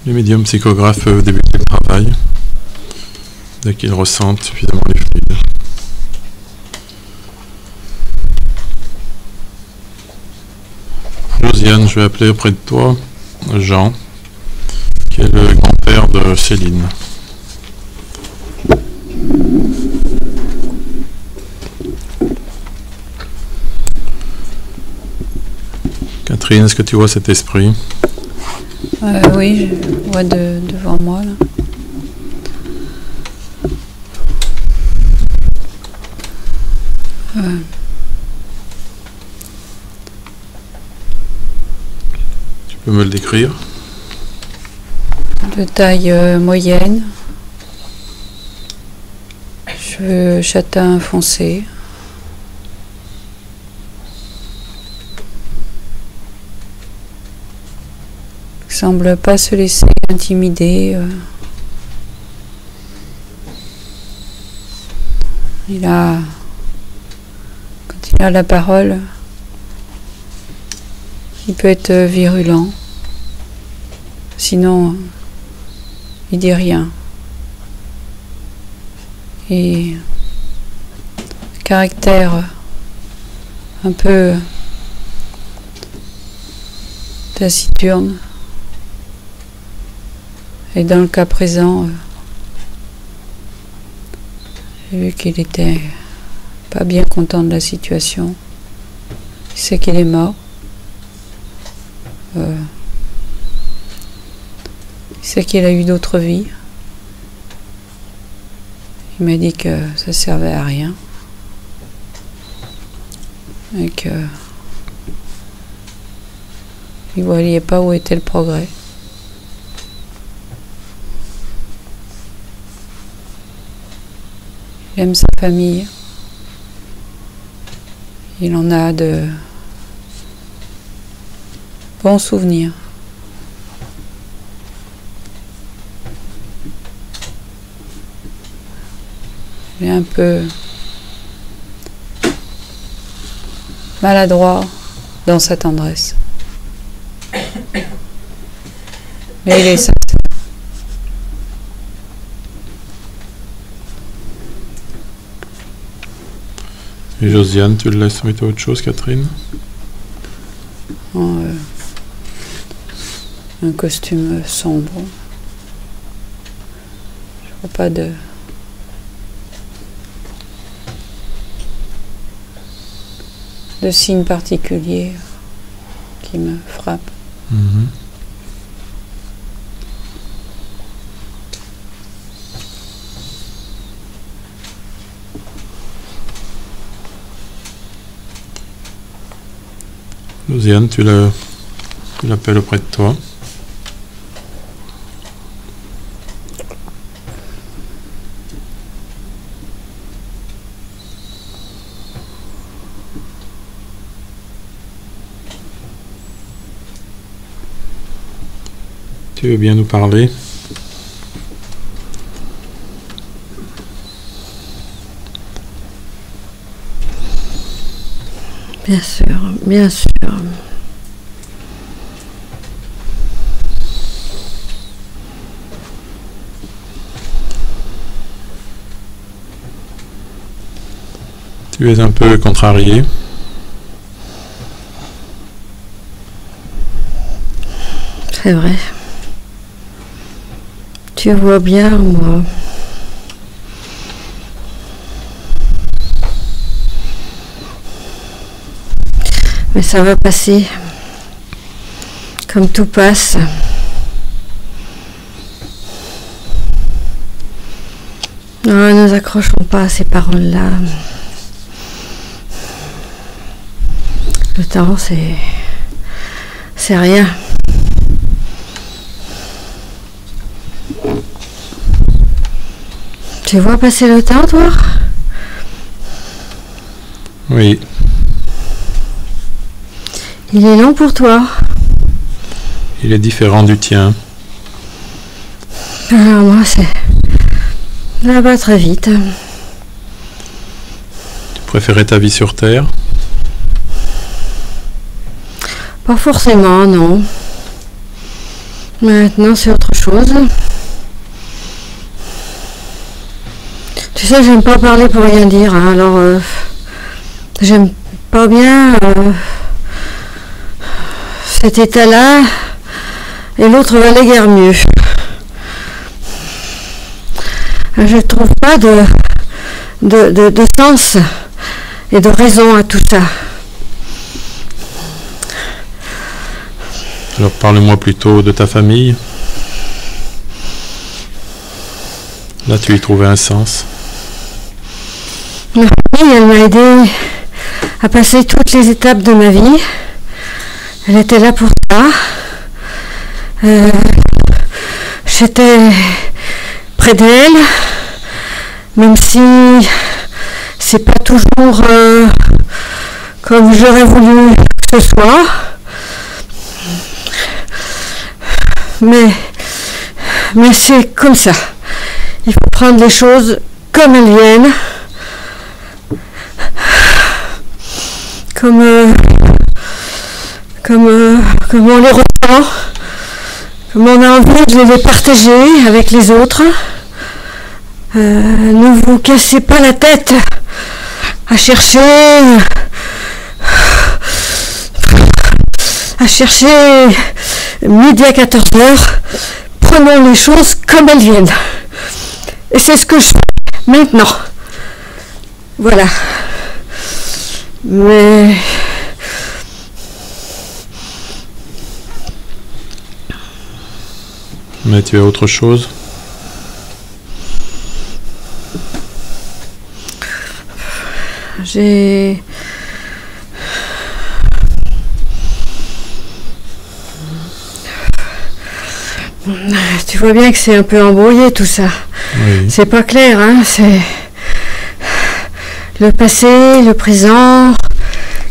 Les médiums psychographes peuvent débuter le travail dès qu'ils ressentent suffisamment les fluides. Josiane, je vais appeler auprès de toi Jean, qui est le grand-père de Céline. Catherine, est-ce que tu vois cet esprit? Oui, je vois devant moi là. Tu peux me le décrire? De taille moyenne, cheveux châtain foncé, semble pas se laisser intimider. Quand il a la parole, il peut être virulent, sinon il dit rien. Et caractère un peu taciturne. Et dans le cas présent, j'ai vu qu'il était pas bien content de la situation. Il sait qu'il est mort. Il sait qu'il a eu d'autres vies. Il m'a dit que ça servait à rien. Et que il ne voyait pas où était le progrès. Il aime sa famille. Il en a de bons souvenirs. Il est un peu maladroit dans sa tendresse. Mais il est sincère. Et Josiane, tu le laisses mettre autre chose, Catherine? Un costume sombre. Je vois pas de signe particulier qui me frappe. Josiane, tu l'appelles auprès de toi. Tu veux bien nous parler? Bien sûr, bien sûr. Tu es un peu contrarié. C'est vrai. Tu vois bien, moi. Mais ça va passer. Comme tout passe. Non, ne nous accrochons pas à ces paroles-là. Le temps, c'est rien. Tu vois passer le temps, toi? Oui. Il est long pour toi. Il est différent du tien. Alors moi, c'est là-bas très vite. Tu préférais ta vie sur Terre? Pas forcément, non. Maintenant, c'est autre chose. chose. Tu sais, j'aime pas parler pour rien dire, hein, alors j'aime pas bien cet état-là, et l'autre valait guère mieux. Je trouve pas de sens et de raison à tout ça. Alors parle-moi plutôt de ta famille. Là, tu y trouvais un sens. Ma famille, elle m'a aidé à passer toutes les étapes de ma vie. Elle était là pour ça. J'étais près d'elle, même si c'est pas toujours comme j'aurais voulu que ce soit. Mais c'est comme ça. Il faut prendre les choses comme elles viennent. Comme on les ressent, comme on a envie de les partager avec les autres. Ne vous cassez pas la tête à chercher midi à 14h. Prenons les choses comme elles viennent. Et c'est ce que je fais maintenant. Voilà. Mais tu as autre chose? Tu vois bien que c'est un peu embrouillé tout ça. Oui. C'est pas clair, hein. C'est le passé, le présent.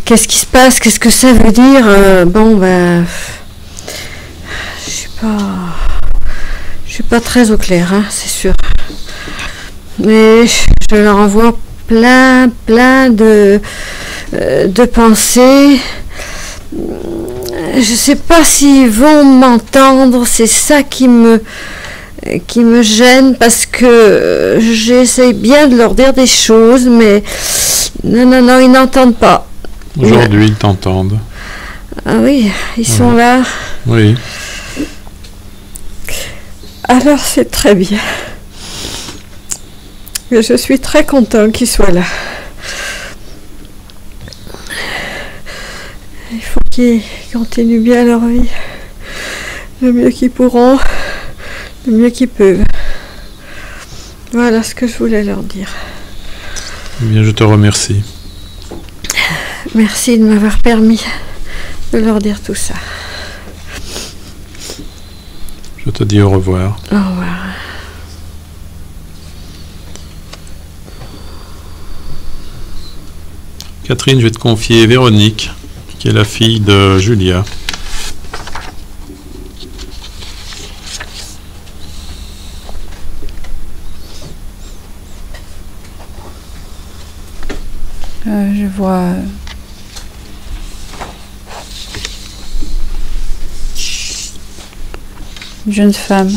Qu'est-ce qui se passe? Qu'est-ce que ça veut dire? Je suis pas très au clair, hein, c'est sûr. Mais je leur envoie plein de pensées. Je sais pas s'ils vont m'entendre, c'est ça qui me gêne, parce que j'essaye bien de leur dire des choses, mais non, ils n'entendent pas. Aujourd'hui, ils t'entendent. Ah oui, ils sont là. Oui. Alors c'est très bien. Je suis très content qu'ils soient là. Il faut qu'ils continuent bien leur vie, le mieux qu'ils pourront, le mieux qu'ils peuvent. Voilà ce que je voulais leur dire. Eh bien, je te remercie. Merci de m'avoir permis de leur dire tout ça. Je te dis au revoir. Au revoir. Catherine, je vais te confier Véronique, qui est la fille de Julia. Je vois une jeune femme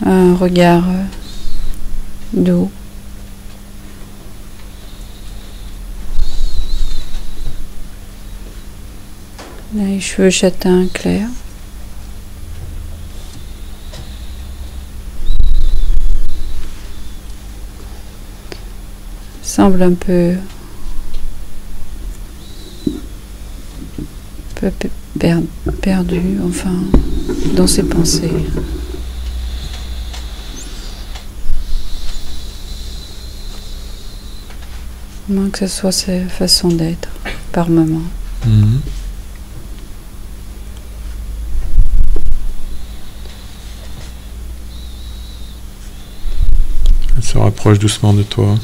un regard doux, les cheveux châtains clairs, semble un peu perdu, enfin, dans ses pensées. À moins que ce soit sa façon d'être, par moment. Mhm. Elle se rapproche doucement de toi.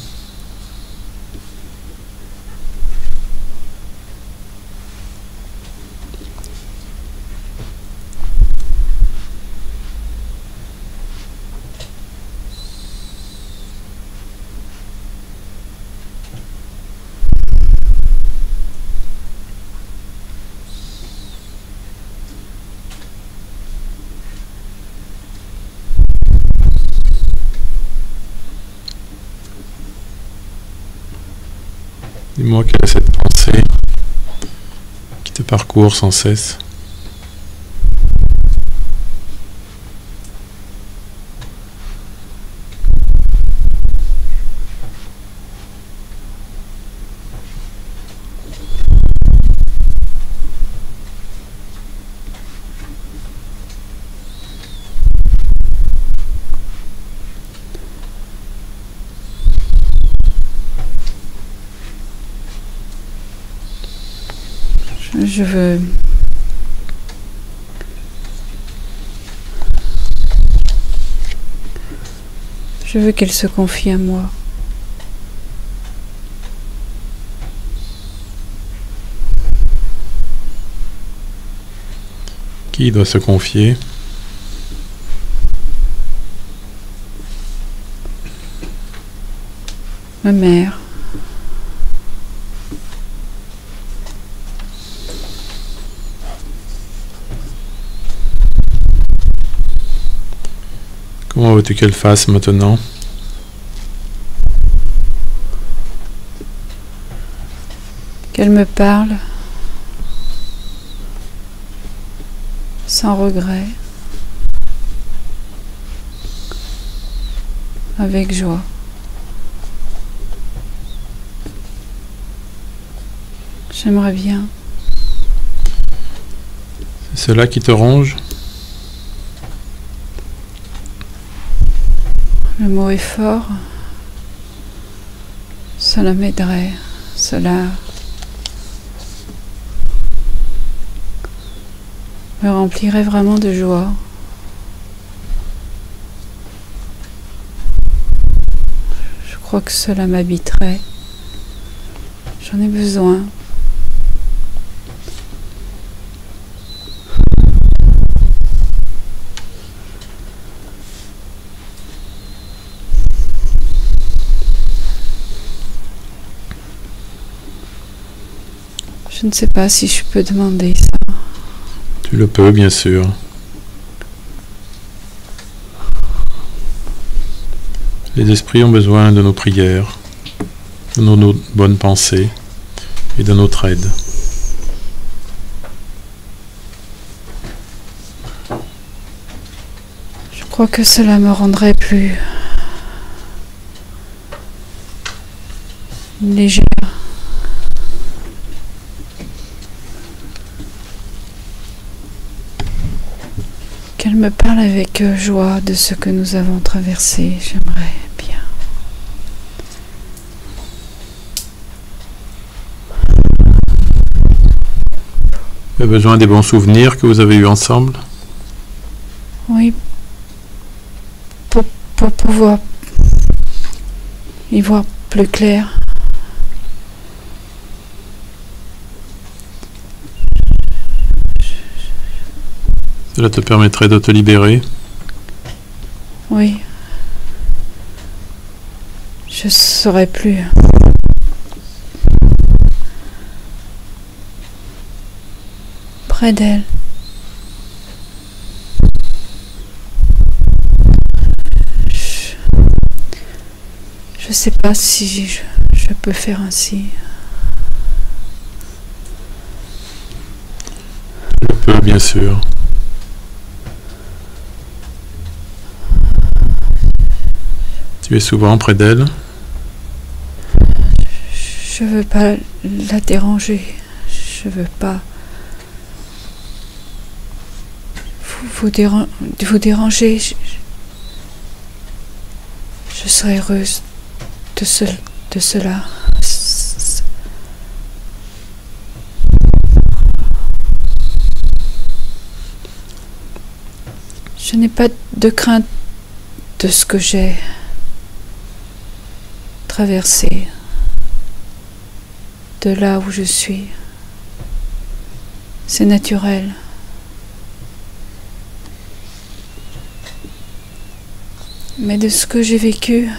Dis-moi quelle est cette pensée qui te parcourt sans cesse. Je veux qu'elle se confie à moi. Qui doit se confier? Ma mère. Comment veux-tu qu'elle fasse maintenant? Qu'elle me parle sans regret, avec joie. J'aimerais bien. C'est cela qui te ronge? Le mot est fort. Cela m'aiderait. Cela me remplirait vraiment de joie. Je crois que cela m'habiterait. J'en ai besoin. Je ne sais pas si je peux demander ça. Tu le peux, bien sûr. Les esprits ont besoin de nos prières, de nos bonnes pensées et de notre aide. Je crois que cela me rendrait plus légère. Qu'elle me parle avec joie de ce que nous avons traversé, j'aimerais bien. Tu as besoin des bons souvenirs que vous avez eus ensemble? Oui, pour pouvoir y voir plus clair. Cela te permettrait de te libérer? Oui. Je serai plus près d'elle. Je sais pas si je peux faire ainsi. Tu le peux, bien sûr. Tu es souvent près d'elle? Je veux pas la déranger. Je veux pas vous déranger. Je serais heureuse de cela. Je n'ai pas de crainte de ce que j'ai traversé, de là où je suis. C'est naturel. Mais de ce que j'ai vécu,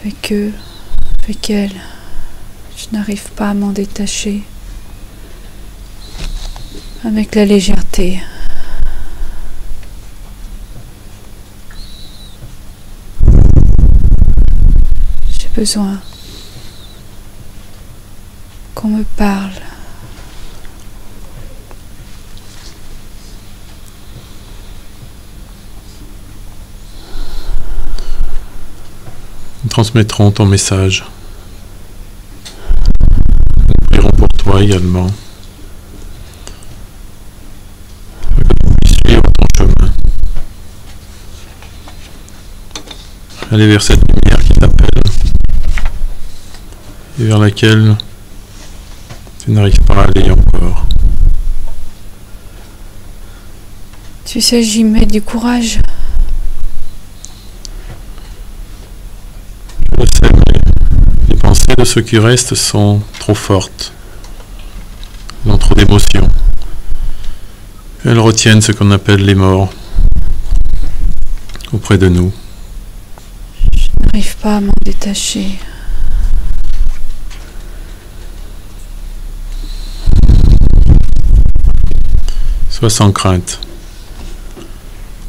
avec eux, avec elle, je n'arrive pas à m'en détacher avec la légèreté. besoin qu'on me parle. Nous transmettrons ton message. Nous prierons pour toi également. Que tu puisses suivre ton chemin. Aller vers cette lumière qui t'appelle et vers laquelle tu n'arrives pas à aller encore. Tu sais, j'y mets du courage. Je sais, mais les pensées de ceux qui restent sont trop fortes. Elles ont trop d'émotions. Elles retiennent ce qu'on appelle les morts auprès de nous. Je n'arrive pas à m'en détacher. Sois sans crainte.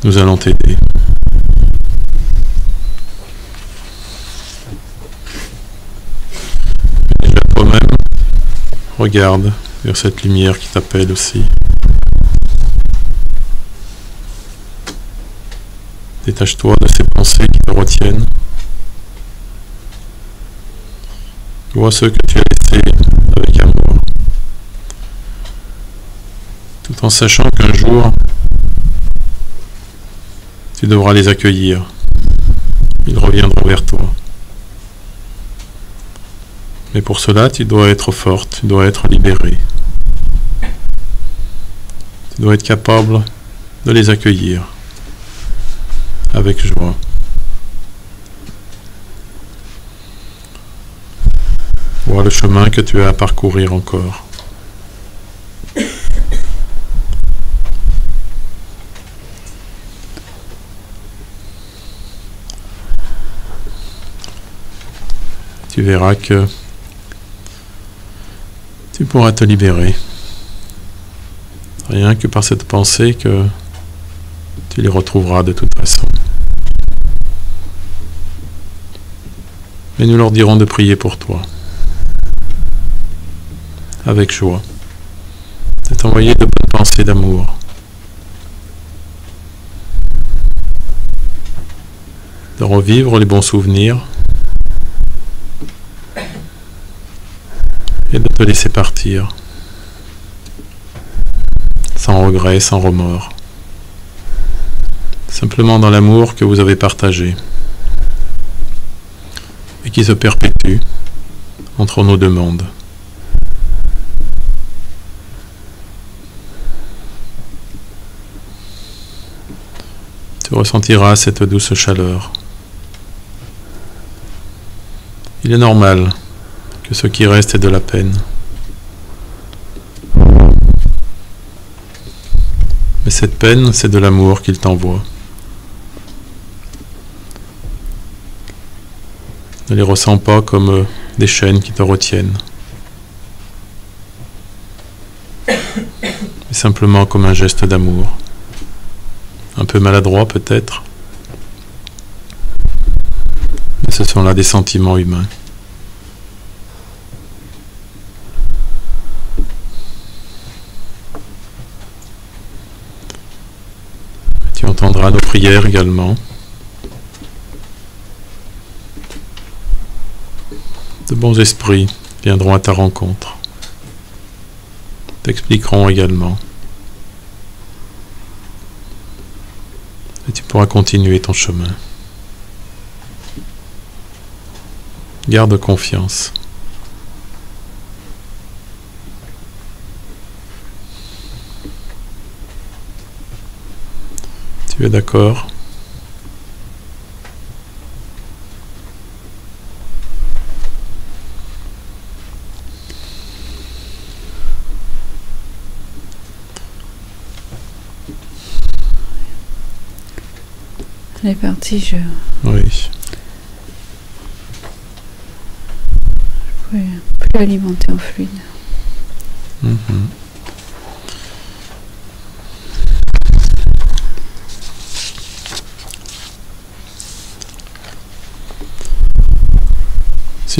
Nous allons t'aider. Déjà toi-même, regarde vers cette lumière qui t'appelle aussi. Détache-toi de ces pensées qui te retiennent. Vois ceux que tu as laissés avec amour. Tout en sachant qu'un jour, tu devras les accueillir. Ils reviendront vers toi. Mais pour cela, tu dois être forte, tu dois être libérée. Tu dois être capable de les accueillir avec joie. Vois le chemin que tu as à parcourir encore. Tu verras que tu pourras te libérer. Rien que par cette pensée que tu les retrouveras de toute façon. Mais nous leur dirons de prier pour toi. Avec joie. De t'envoyer de bonnes pensées d'amour. De revivre les bons souvenirs. Et de te laisser partir, sans regret, sans remords, simplement dans l'amour que vous avez partagé et qui se perpétue entre nos deux mondes. Tu ressentiras cette douce chaleur. Il est normal que ce qui reste est de la peine. Mais cette peine, c'est de l'amour qu'il t'envoie. Ne les ressens pas comme des chaînes qui te retiennent, mais simplement comme un geste d'amour. Un peu maladroit peut-être, mais ce sont là des sentiments humains. Tu entendras nos prières également. De bons esprits viendront à ta rencontre. T'expliqueront également. Et tu pourras continuer ton chemin. Garde confiance. Tu es d'accord? Elle est partie, je Oui. pouvais plus alimenter en fluide. Mhm.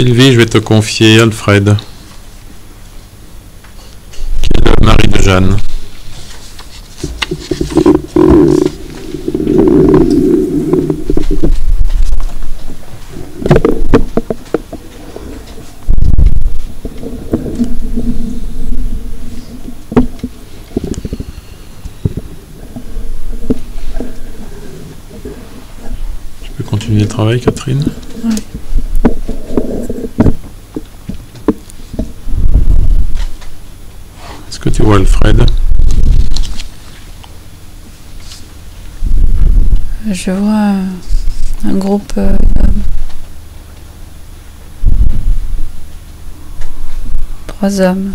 Sylvie, je vais te confier Alfred, qui est le mari de Jeanne. Tu peux continuer le travail, Catherine? Oui. Est-ce que tu vois Alfred? Je vois un groupe d'hommes. 3 hommes.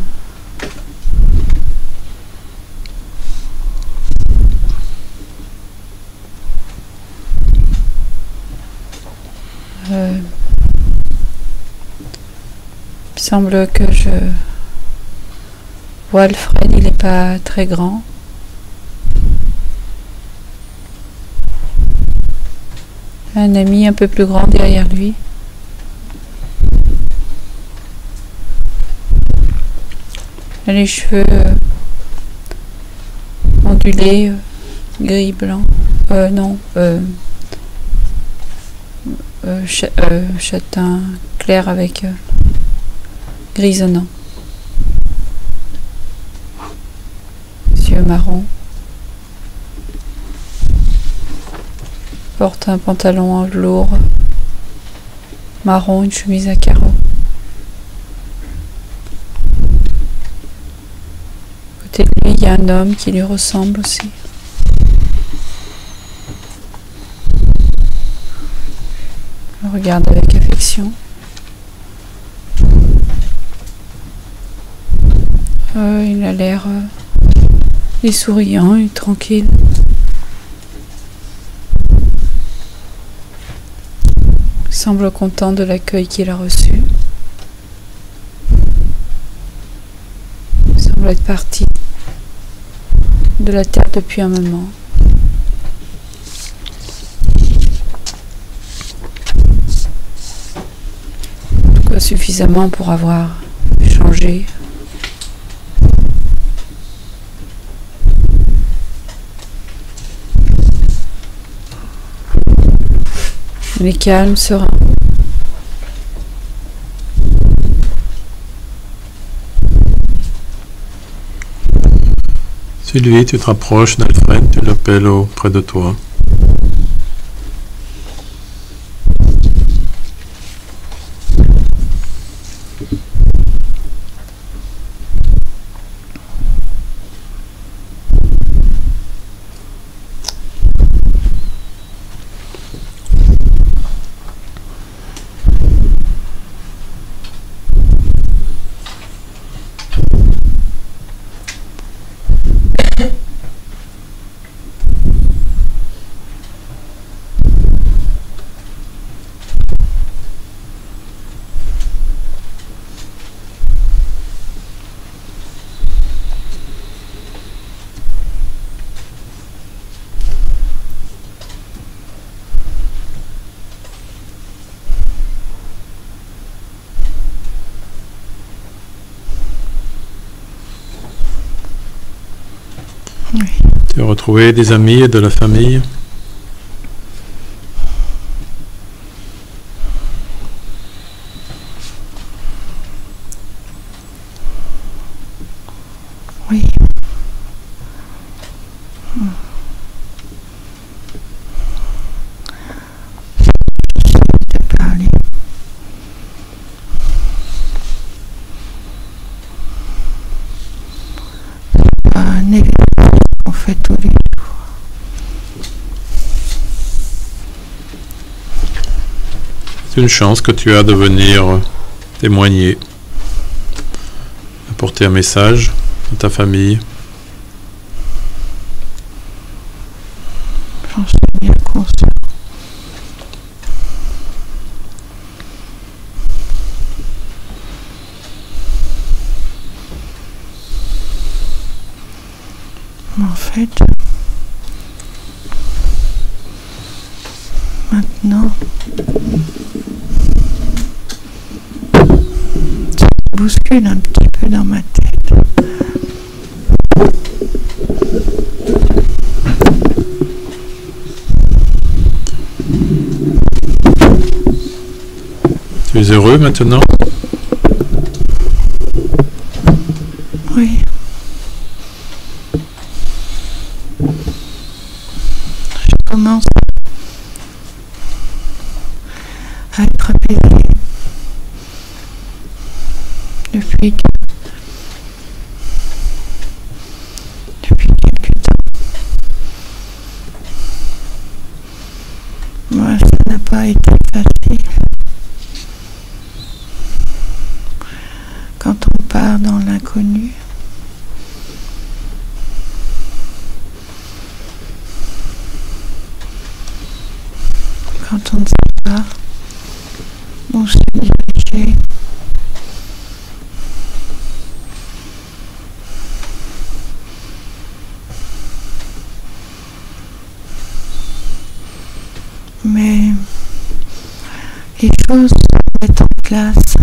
Il semble que je vois Alfred, il n'est pas très grand. Un ami un peu plus grand derrière lui. Il a les cheveux ondulés, gris-blanc. Châtain clair avec grisonnant. Yeux marrons. Porte un pantalon lourd, marron, une chemise à carreaux. À côté de lui, il y a un homme qui lui ressemble aussi. Il le regarde avec affection. Il a l'air souriant et tranquille. Il semble content de l'accueil qu'il a reçu. Il semble être parti de la terre depuis un moment. En tout cas, suffisamment pour avoir échangé. Il est calme, serein. Sylvie, tu te rapproches d'Alfred, tu l'appelles auprès de toi. Oui. Tu as retrouvé des amis et de la famille? Oui. Je parlais. Un événement qu'on fait tous les jours. C'est une chance que tu as de venir témoigner, apporter un message à ta famille. J'en suis bien conscient. En fait, maintenant, bouscule un petit peu dans ma tête. Tu es heureux maintenant? Oui. Je commence à être apaisée depuis quelques temps. Moi, ça n'a pas été facile. Quand on part dans l'inconnu, quand on ne sait pas où se diriger, mais les choses se mettent en place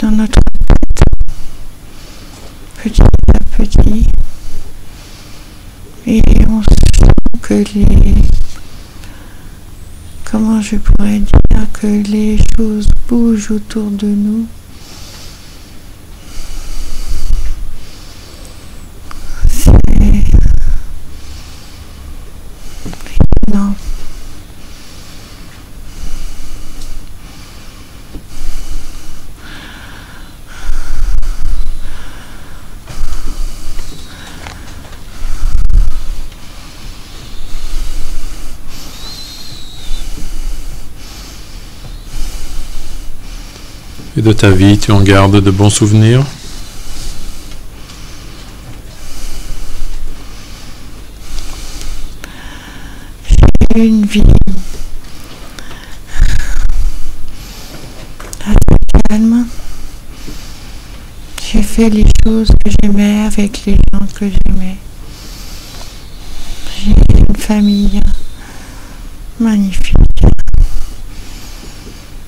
dans notre tête, petit à petit, et on sent que comment je pourrais dire, que les choses bougent autour de nous. C'est étonnant. Et de ta vie, tu en gardes de bons souvenirs? J'ai eu une vie assez calme. J'ai fait les choses que j'aimais avec les gens que j'aimais. J'ai une famille magnifique.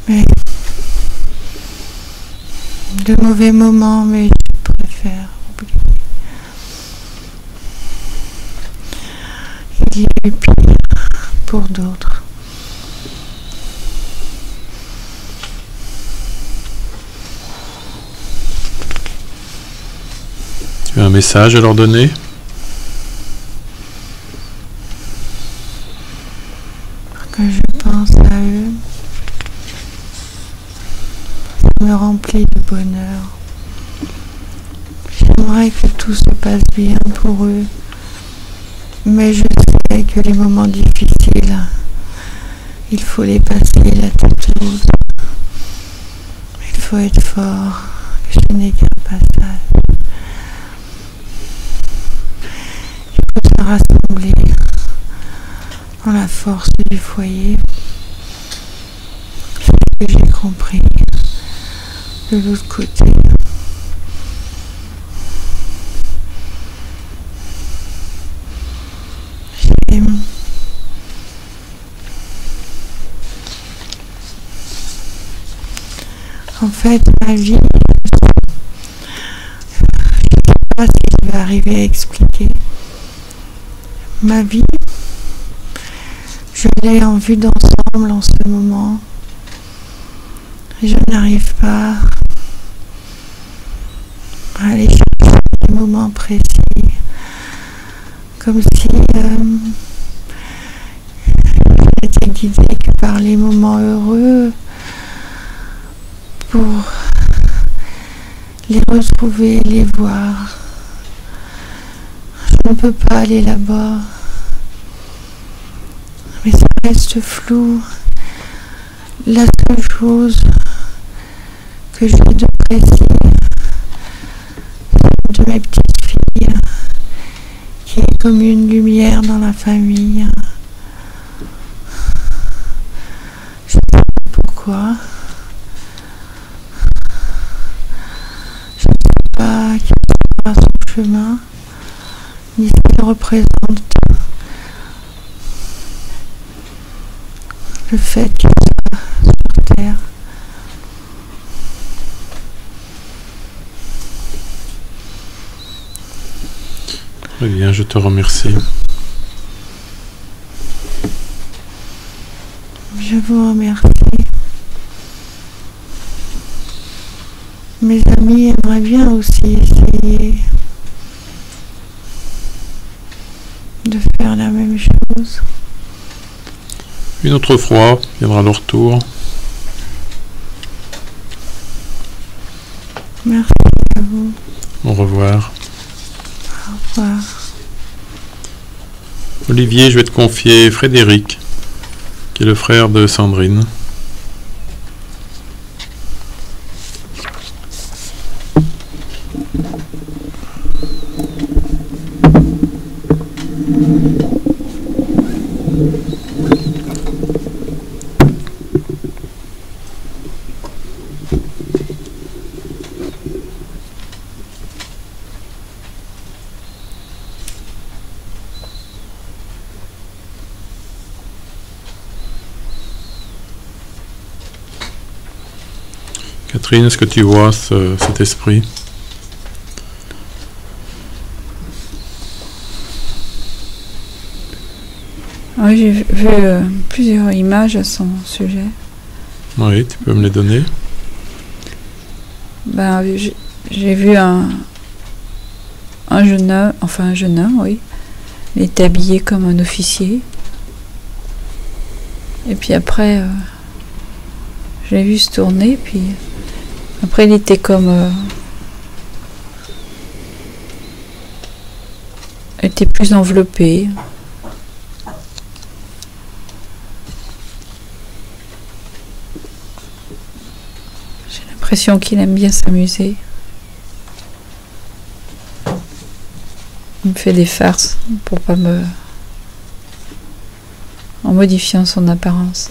Mais de mauvais moments, mais je préfère oublier. Il y a eu pire pour d'autres. Tu as un message à leur donner? Que je pense à eux, ça me remplit de bonheur. J'aimerais que tout se passe bien pour eux, mais je sais que les moments difficiles, il faut les passer la tête haute. Il faut être fort, ce n'est qu'un passage. Il faut se rassembler dans la force du foyer. C'est ce que j'ai compris de l'autre côté. En fait, ma vie, je ne sais pas si je vais arriver à expliquer. Ma vie, je l'ai en vue d'ensemble en ce moment. Je n'arrive pas à aller chercher des moments précis, comme si j'étais guidée que par les moments heureux pour les retrouver, les voir. Je ne peux pas aller là-bas, mais ça reste flou. La seule chose que j'ai de précis, c'est de mes petites filles, qui est comme une lumière dans la famille. Je ne sais pas pourquoi. Je ne sais pas qui sera son chemin, ni ce qu'il représente. Le fait qu'il soit sur terre. Très bien, je te remercie. Je vous remercie. Mes amis aimeraient bien aussi essayer de faire la même chose. Une autre fois viendra leur tour. Merci à vous. Au revoir. Au revoir. Olivier, je vais te confier Frédéric, qui est le frère de Sandrine. Catherine, est-ce que tu vois cet esprit? Oui, j'ai vu plusieurs images à son sujet. Oui, tu peux me les donner? Ben, j'ai vu un jeune homme, oui. Il était habillé comme un officier. Et puis après, je l'ai vu se tourner, puis après il était comme... il était plus enveloppé. J'ai l'impression qu'il aime bien s'amuser. Il me fait des farces pour pas me... en modifiant son apparence.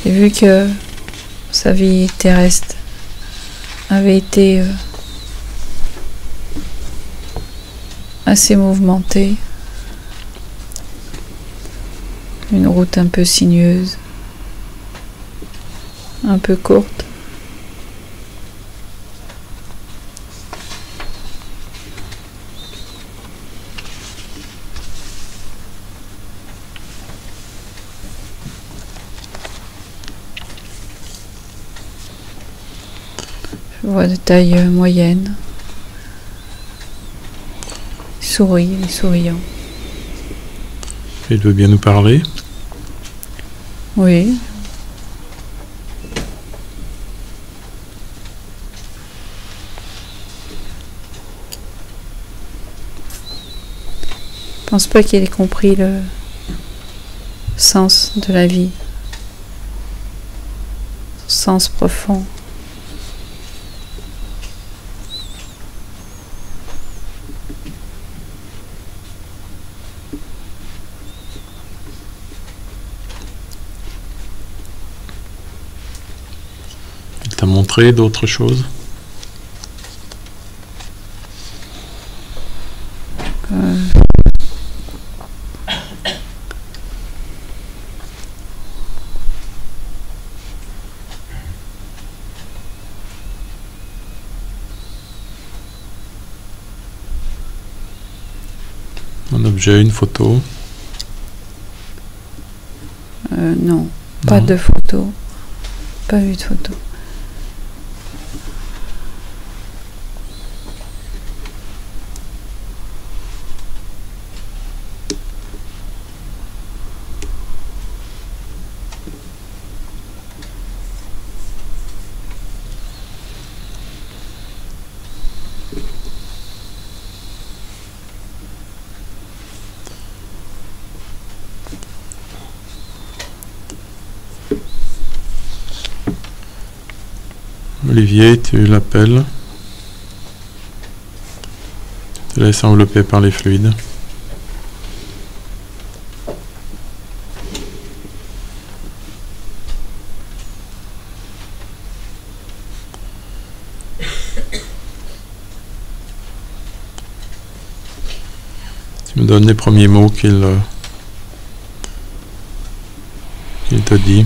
J'ai vu que sa vie terrestre avait été assez mouvementée. Une route un peu sinueuse, un peu courte. Je vois de taille moyenne. Il sourit, il est souriant. Il veut bien nous parler? Oui. Je pense pas qu'il ait compris le sens de la vie. Son sens profond. Il t'a montré d'autres choses? Un objet, une photo? Non, pas de photo. Pas vu de photo. Olivier, tu l'appelles. Tu te laisses envelopper par les fluides. Tu me donnes les premiers mots qu'il te dit.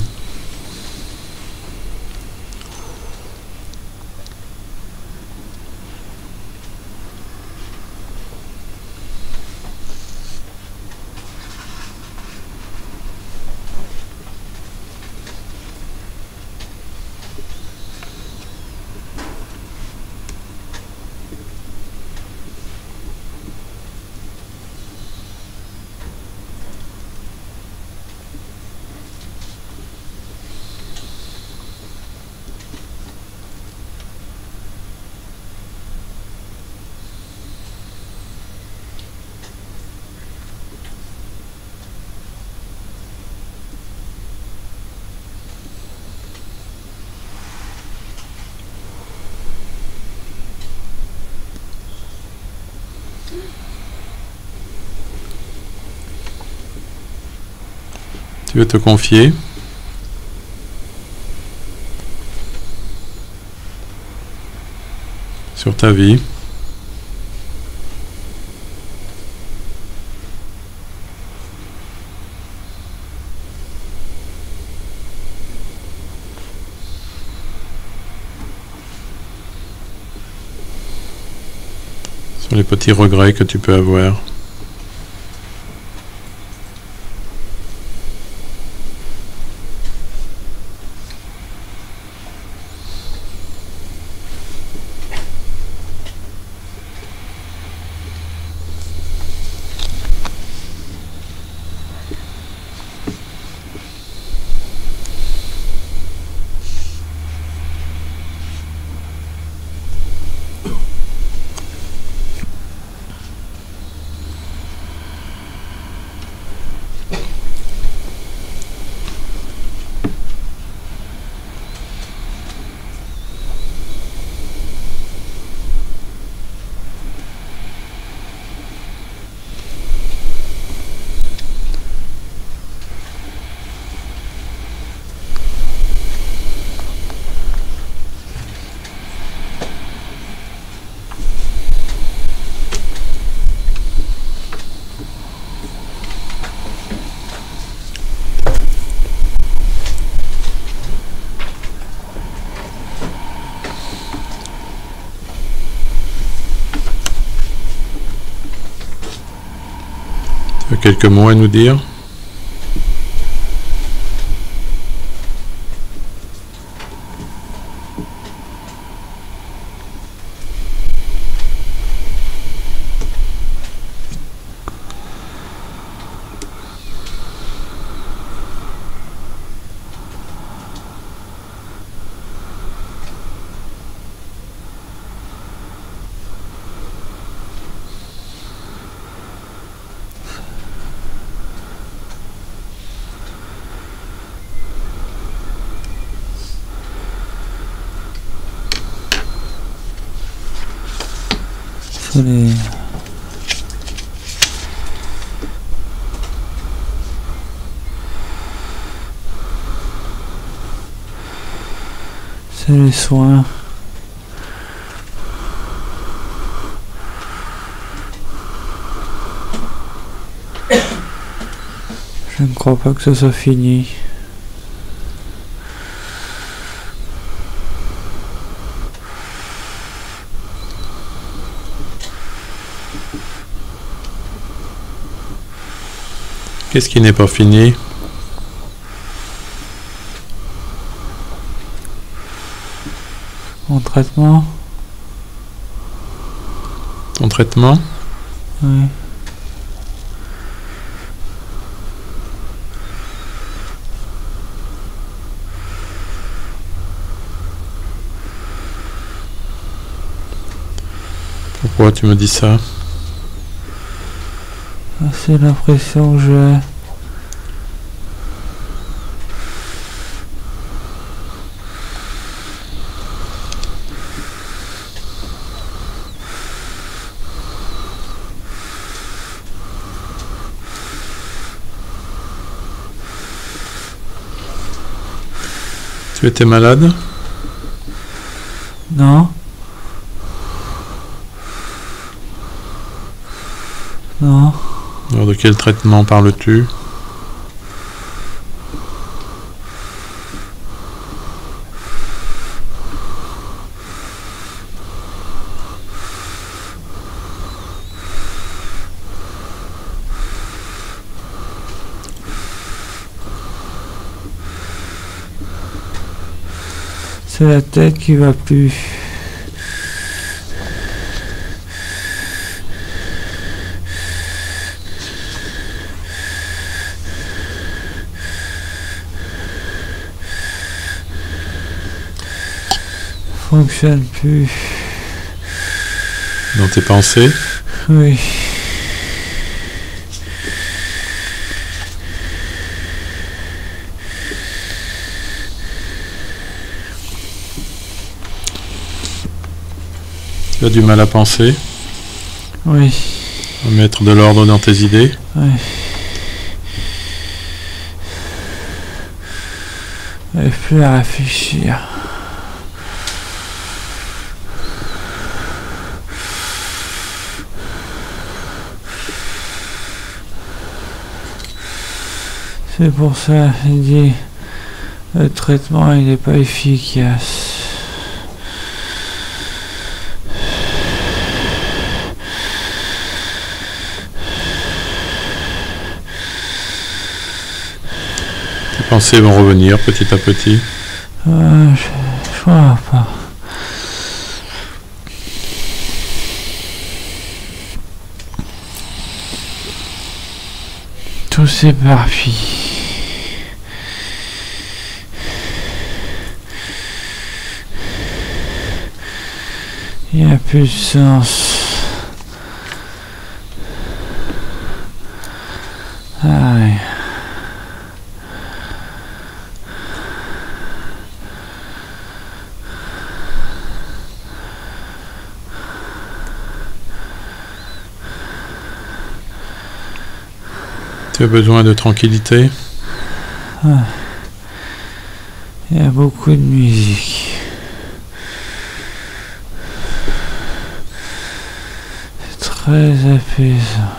Tu veux te confier sur ta vie. Sur les petits regrets que tu peux avoir. Tu as quelques mots à nous dire? C'est les soins. Je ne crois pas que ce soit fini. Qu'est-ce qui n'est pas fini? Mon traitement? Ton traitement? Oui. Pourquoi tu me dis ça? C'est l'impression que j'ai. Tu étais malade? Non. Non. Alors de quel traitement parles-tu? C'est la tête qui va plus. Fonctionne plus. Dans tes pensées? Oui. Tu as du mal à penser? Oui. À mettre de l'ordre dans tes idées? Oui. Et plus à réfléchir. C'est pour ça, il dit, le traitement il n'est pas efficace. Tes pensées vont revenir petit à petit. Je crois pas. Tout s'éparpille. Il n'y a plus de sens. Aïe. Tu as besoin de tranquillité? Il y a beaucoup de musique. C'est très apaisant.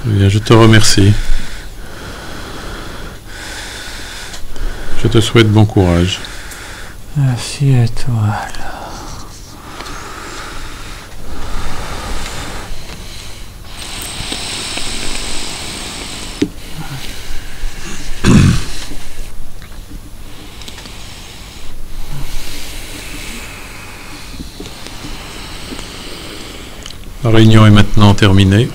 Eh bien, je te remercie. Je te souhaite bon courage. Merci à toi. Alors. La réunion est maintenant terminée.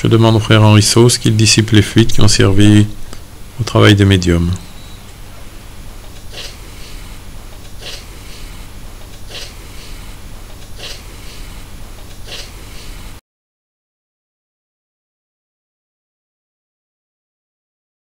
Je demande au frère Henri Sauce qu'il dissipe les fuites qui ont servi au travail des médiums.